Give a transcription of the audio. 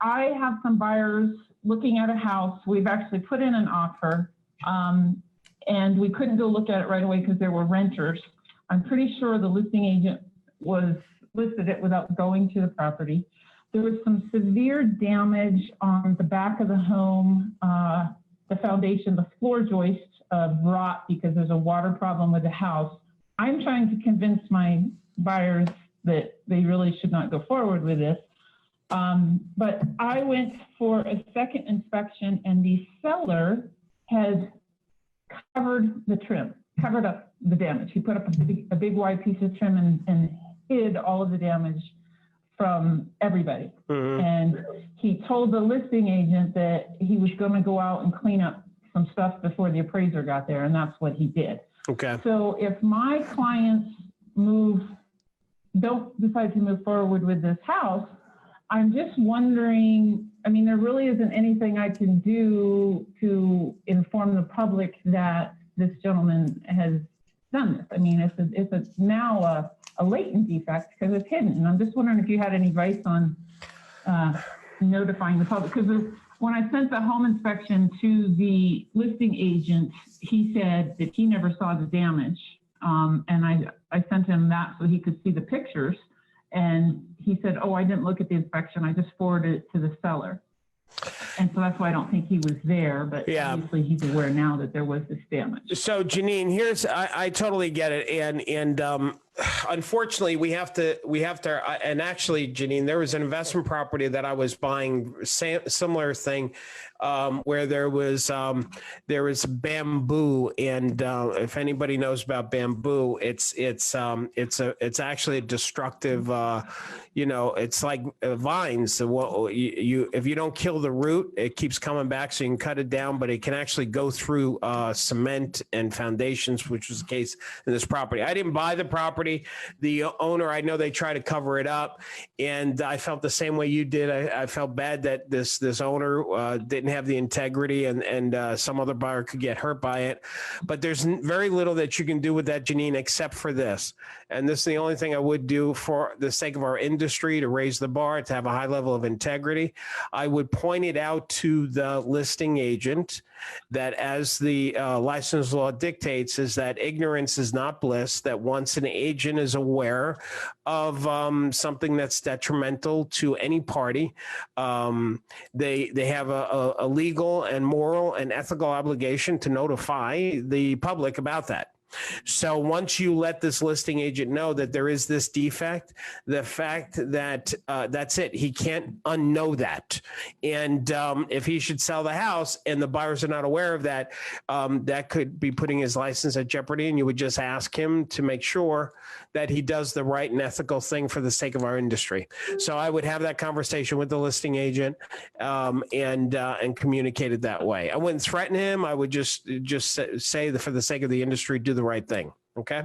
I have some buyers looking at a house. We've actually put in an offer, and we couldn't go look at it right away because there were renters. I'm pretty sure the listing agent was listed it without going to the property. There was some severe damage on the back of the home, the foundation, the floor joist rot because there's a water problem with the house. I'm trying to convince my buyers that they really should not go forward with this. But I went for a second inspection, and the seller has covered the trim, covered up the damage. He put up a big wide piece of trim and hid all of the damage from everybody. Mm-hmm. And he told the listing agent that he was going to go out and clean up some stuff before the appraiser got there, and that's what he did. Okay. So if my clients don't decide to move forward with this house, I'm just wondering, I mean, there really isn't anything I can do to inform the public that this gentleman has done this. I mean, it's now a latent defect because it's hidden. And I'm just wondering if you had any advice on notifying the public. Because when I sent the home inspection to the listing agent, he said that he never saw the damage. And I sent him that so he could see the pictures. And he said, oh, I didn't look at the inspection. I just forwarded it to the seller. And so that's why I don't think he was there, but yeah, obviously he's aware now that there was this damage. So Janine, I totally get it. And unfortunately we have to, and actually Janine, there was an investment property that I was buying, similar thing, where there was bamboo. And if anybody knows about bamboo, it's actually a destructive, it's like vines. So if you don't kill the root, it keeps coming back. So you can cut it down, but it can actually go through cement and foundations, which was the case in this property. I didn't buy the property. The owner, I know they try to cover it up, and I felt the same way you did. I felt bad that this owner didn't have the integrity, and some other buyer could get hurt by it. But there's very little that you can do with that, Janine, except for this. And this is the only thing I would do for the sake of our industry, to raise the bar, to have a high level of integrity. I would point it out to the listing agent that, as the license law dictates, is that ignorance is not bliss, that once an agent is aware of something that's detrimental to any party, they have a legal and moral and ethical obligation to notify the public about that. So once you let this listing agent know that there is this defect, the fact that that's it, he can't unknow that. And if he should sell the house and the buyers are not aware of that, that could be putting his license at jeopardy. And you would just ask him to make sure that he does the right and ethical thing for the sake of our industry. So I would have that conversation with the listing agent and communicate it that way. I wouldn't threaten him. I would just say that for the sake of the industry, do the right thing. Okay.